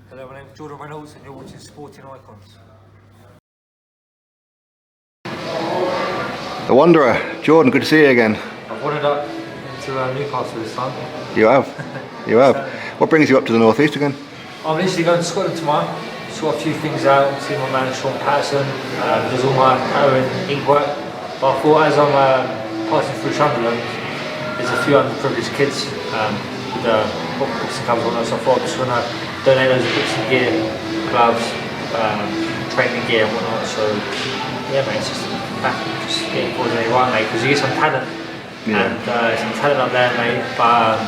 Hello, my name's Jordan Reynolds and you're watching Sporting Icons. The Wanderer. Jordan, good to see you again. I've wandered up into Newcastle this time. You have? You have? What brings you up to the northeast again? I'm literally going to Scotland tomorrow. Sort a few things out, see my man Sean Patterson, does all my own ink work. But I thought as I'm passing through Sunderland, there's a few underprivileged kids with books and covers and all that, so I thought I just want to donate loads of books and gear, gloves, training gear and whatnot. So yeah, mate, it's just getting forward to right, mate, because you get some talent, and some talent up there, mate. But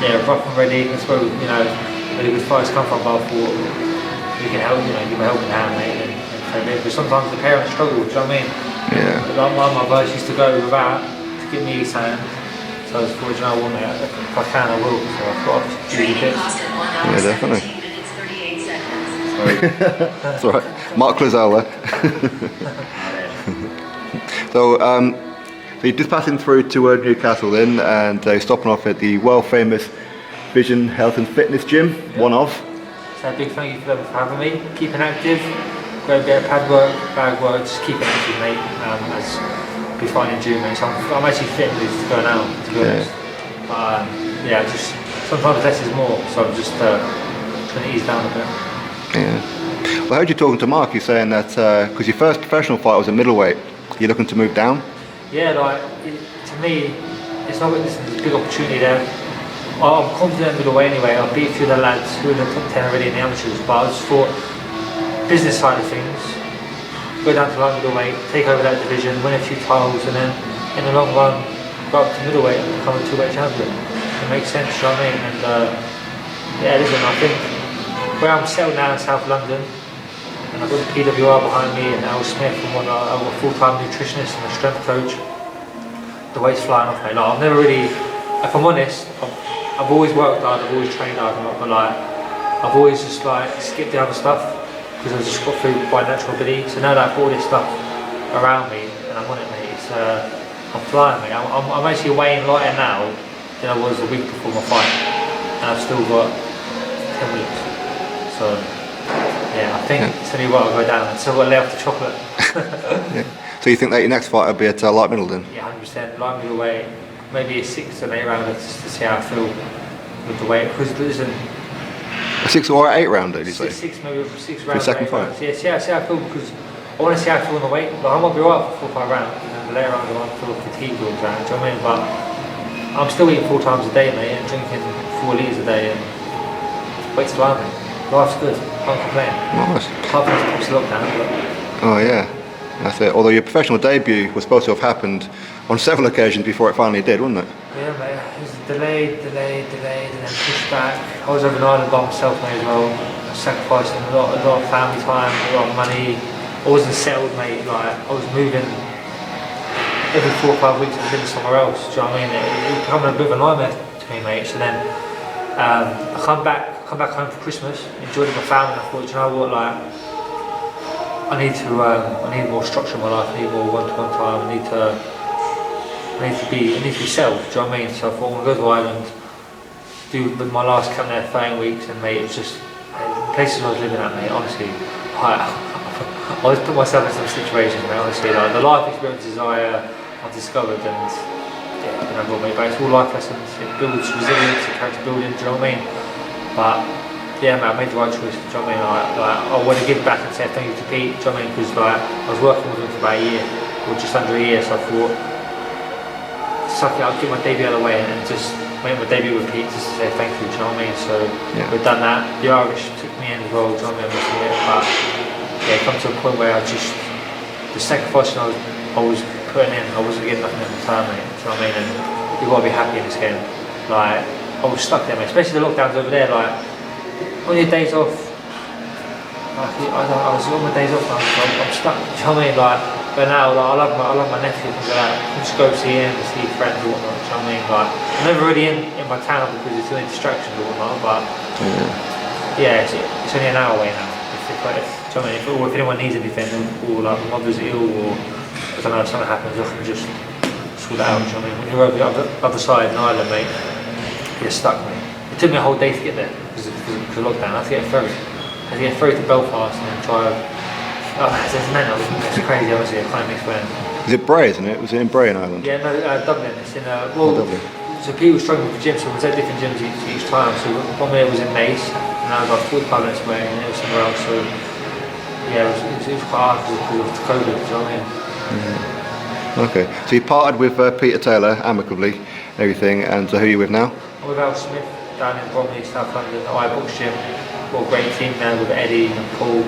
yeah, rough and ready. That's where really good fighters come from. But I thought we can help, give a helping hand, mate, and train it. But sometimes the parents struggle. Do you know what I mean? Yeah. Like my mother used to go without to give me something. So I was thought, mate, if I can, I will. So I've got to do the bits. Yeah, definitely. That's all right. Mark Clazel there. So you're just passing through to Newcastle then, and you're stopping off at the world famous Vision Health and Fitness Gym, one of. So a big thank you for them for having me. Keeping active, go a bit of pad work, bag work, just keeping active, mate. As be fine in June, mate. So I'm actually fit to go now, to be honest. But yeah, just sometimes less is more, so I'm just trying to ease down a bit. Yeah. Well, I heard you talking to Mark. You're saying that because your first professional fight was a middleweight, you're looking to move down. Yeah, to me, it's not. There's a big opportunity there. I'm confident in middleweight anyway. I'll beat a few of the lads who are in the top 10 already in the amateurs. But I just thought, business side of things, go down to light middleweight, take over that division, win a few titles, and then in the long run, go up to middleweight and become a two-weight champion. It makes sense, you know what I mean? And yeah, listen, I think where I'm settled now in South London, and I've got the PWR behind me and Al Smith and whatnot, I've got a full-time nutritionist and a strength coach. The weight's flying off, mate. Like, I've never really, if I'm honest, I've always worked hard, I've always trained hard, but I've always just skipped the other stuff because I just got through by natural ability. So now that I've got all this stuff around me and I'm on it, mate, I'm flying, mate. I'm actually weighing lighter now than I was a week before my fight, and I've still got 10 weeks. So yeah, I think it's only right I'll go down. I've still got to lay off the chocolate. Yeah. So you think that your next fight will be at light middle then? Yeah, 100%. Light middleweight, maybe a 6 or 8 rounder just to see how I feel with the weight. Because listen, a 6 or 8 rounder, did you say? 6 maybe 6 rounds. For your second fight? Yeah, see how I feel, because I want to see how I feel on the weight. Like, I might be right for 4 or 5 rounds, and the later rounds I might feel fatigued all the time. Do you know what I mean? But I'm still eating 4 times a day, mate, and drinking 4 litres a day, and weight's flying, mate. Life's good, can't complain. Nice. Apart from this lockdown, but... Oh yeah, that's it. Although your professional debut was supposed to have happened on several occasions before it finally did, wasn't it? Yeah, mate. It was delayed, and then pushed back. I was over in Ireland by myself, mate, as well. I was sacrificing a lot of family time, a lot of money. I wasn't settled, mate. Like, I was moving every 4 or 5 weeks. I was living somewhere else. Do you know what I mean? It was becoming a bit of a nightmare to me, mate. So then I come back home for Christmas, enjoyed it with my family. I thought, you know what, like, I need more structure in my life. I need more one-to-one time. I need to be settled. Do you know what I mean? So I thought, I'm gonna go to Ireland, do with my last camp there 13 weeks, and mate, it's just places I was living at, mate. Honestly, I always put myself in some situations, mate. Honestly, like the life experiences I've discovered, and yeah, mate, but it's all life lessons. It builds resilience, and character building. Do you know what I mean? But yeah, man, I made the right choice. Do you know what I mean? Like, I want to give back and say thank you to Pete. Do you know what I mean? Because I was working with him for about a year, or just under a year. So I thought, suck it, I'll get my debut out of the way and just make my debut with Pete just to say thank you. Do you know what I mean? So we've done that. The Irish took me in as well. Do you know what I mean? But yeah, it come to a point where the sacrifice I was putting in, I wasn't getting nothing in return, mate. Do you know what I mean? And you've got to be happy in this game. Like, I was stuck there, mate. Especially the lockdowns over there. Like, on your days off, I was on my days off now, so I'm stuck. Do you know what I mean? Like, but now, like, I love my nephew, things like that. I just go see him, see friends or whatnot. Do you know what I mean? Like, I'm never really in my town because it's too many distractions or whatnot. But yeah, it's only an hour away now. Do you know what I mean? If anyone needs anything, or like my mother's ill, or I don't know, if something happens, I can just sort that out. Do you know what I mean? When you're over the other side in Ireland, mate, you're stuck, mate. It took me a whole day to get there because of because of lockdown. I had to get through to Belfast and then drive. Oh, it's mental. It's crazy, honestly. I can't even explain it. Is it Bray, isn't it? Was it in Bray in Ireland? Yeah, no, Dublin. It's in Dublin. So people struggling with gyms, so we was at different gyms each time. So one minute was in Mace, and I was like 45 minutes away, and it was somewhere else. So yeah, it was quite hard because of COVID. Do you know what I mean? Okay. So you parted with Peter Taylor amicably, and everything, and who are you with now? I'm with Al Smith down in Bromley, South London. I box gym. Got a great team now with Eddie and Paul.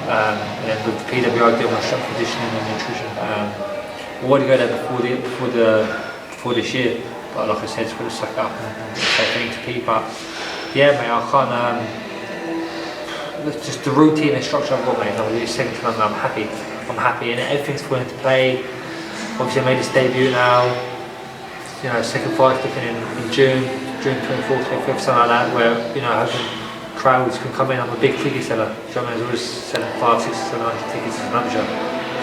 And then with PWI doing my strength conditioning and nutrition. I wanted to go there before this year, but like I said, just got to suck it up and say thanks to Pete. But yeah, mate, I can't. It's just the routine and structure I've got, mate. I'm really second to London. I'm happy, and everything's falling into play. Obviously, I made this debut now. You know, second fight looking in June 24th, 25th, something like that. Where hoping crowds can come in. I'm a big ticket seller. Do you know what I mean? I was always selling 500, 600, 700 tickets as an amateur.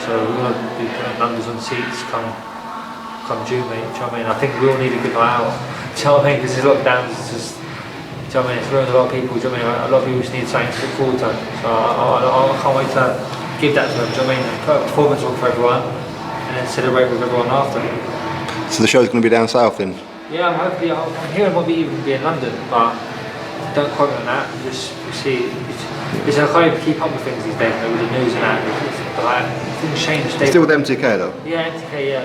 So we're going to be putting numbers on seats come June, mate. Do you know what I mean? I think we all need a good night out. Do you know what I mean? Because there's lockdowns, it's just, do you know what I mean? It's ruined a lot of people. Do you know what I mean? A lot of people just need something to look forward to. So I can't wait to give that to them. Do you know what I mean? And put a performance on for everyone, and then celebrate with everyone after. So the show's going to be down south then? Yeah, I'm hearing it might even be in London, but don't quote me on that. Just see, I can't even keep up with things these days, with the news and that. But things change. Still with MTK though? Yeah, MTK,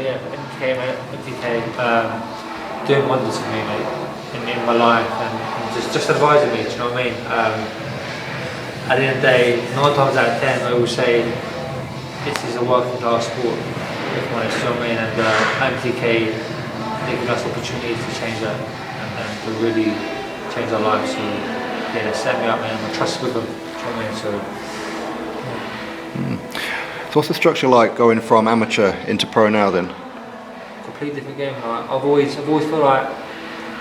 MTK, doing wonders for me, mate, in my life, and just advising me. Do you know what I mean? At the end of the day, 9 times out of 10, I always say this is a working class sport. If I'm honest, do you know what I mean? And MTK giving us opportunities to change that and to really change our lives. So yeah, they set me up, man. I'm trusted with them. Do you know what I mean? So. So what's the structure like going from amateur into pro now then? Completely different game. Like, I've always felt like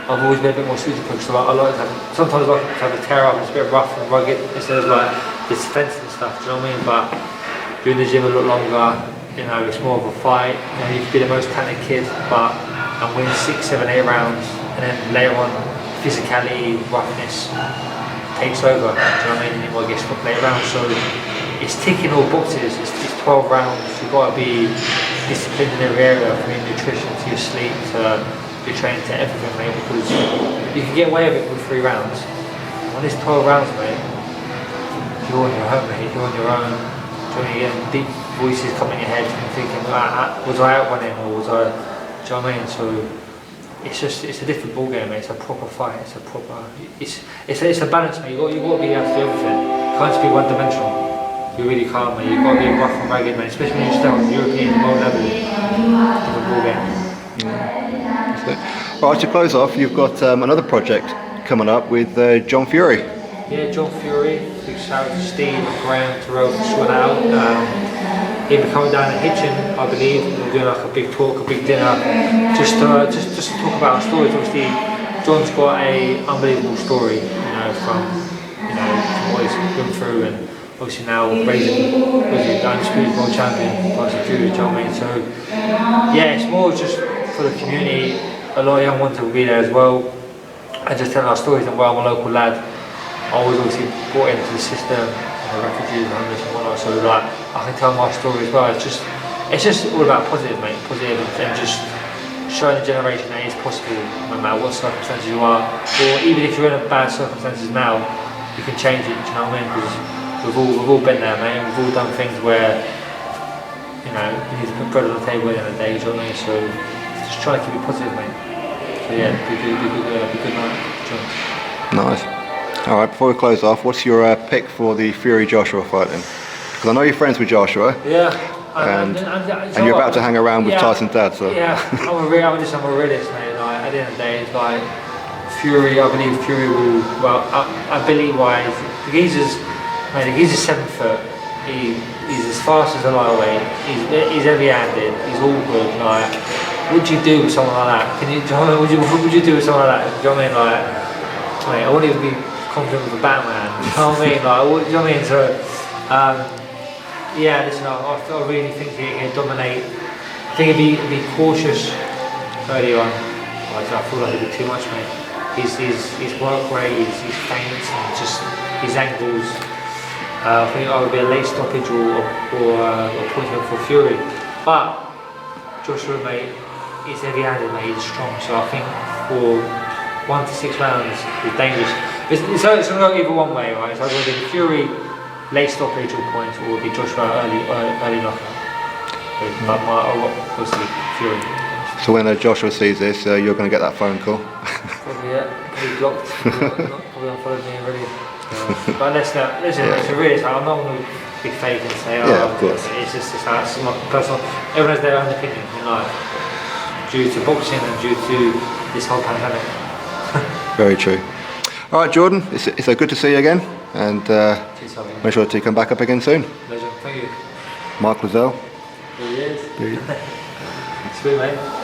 I've always been a bit more suited because I like to have, sometimes I like to have a tear up and it's a bit rough and rugged instead of like this defensive stuff. Do you know what I mean? But doing the gym a lot longer, it's more of a fight. You can be the most talented kid, but I'm winning 6, 7, 8 rounds, and then later on, physicality, roughness takes over. Do you know what I mean? And you might get stopped later rounds. So it's ticking all boxes. It's 12 rounds. You've got to be disciplined in every area, from your nutrition to your sleep to your training to everything, mate. Because you can get away with it with 3 rounds. When it's 12 rounds, mate, you're on your own, mate. You're on your own. You get deep voices coming in your head, and thinking, was I out running or was I? Do you know what I mean? So it's a different ball game, mate. It's a proper fight. It's a balance, mate. You got to be able to do everything. You can't just be one dimensional. You really can't, mate. You've got to be rough and rugged, mate. Especially when you start on European world level. Different ball game. Right, to close off, you've got another project coming up with John Fury. Yeah, John Fury. Big shout out to Steve, Graham, Terrell for sorting out. He'll be coming down to Hitchin, I believe. We're doing like a big talk, a big dinner, just to talk about our stories. Obviously, John's got a unbelievable story, from what he's gone through, and obviously now raising the undisputed world champion, Tyson Fury. Do you know what I mean? So yeah, it's more just for the community. A lot of young ones will be there as well, and just telling our stories. And where I'm a local lad, I was obviously brought into the system, refugees and homeless and whatnot, so like I can tell my story as well. It's just all about positive, mate, positive, and just showing the generation that it's possible no matter what circumstances you are, or even if you're in a bad circumstances now, you can change it. Do you know what I mean? Because we've all been there, mate. We've all done things where you need to put bread on the table at the end of the day. Do you know what I mean? So just try to keep it positive, mate. So yeah, be good night. Nice. Alright, before we close off, what's your pick for the Fury-Joshua fight then? Because I know you're friends with Joshua. Yeah. And you're about to hang around with Tyson's dad, so... Yeah, I'm a realist, mate. Like, at the end of the day, it's like, Fury, I believe Fury will... Well, ability-wise, the geezer's 7 foot. He's as fast as a lightweight. He's heavy-handed. He's all good. Like, what would you do with someone like that? What would you do with someone like that? Do you know what I mean? Like, mate, I wouldn't even be confident with a Batman. Do you know what I mean? Like, do you know what I mean? So, yeah, listen, I really think he'd dominate. I think he'd be cautious early on. I feel like it'd be too much, mate. his work rate, his feints, and just his angles. I think I would be a late stoppage or appointment for Fury. But Joshua, mate, is heavy-handed, mate. He's strong. So I think for 1 to 6 rounds, it's dangerous. It's going to go either one way, right? It's either going to be Fury late stoppage or points, or it'll be Joshua early knockout. But obviously Fury. So when Joshua sees this, you're going to get that phone call. Probably, yeah. Probably blocked. Probably unfollowed me already. But listen, it's a real. I'm not going to be fake and say, oh, yeah, of course. It's just it's my personal. Everyone has their own opinion in life, due to boxing and due to this whole pandemic. Very true. All right, Jordan, it's good to see you again, and make sure to come back up again soon. Pleasure. Thank you. Mark Lozelle. There he is. Sweet, mate.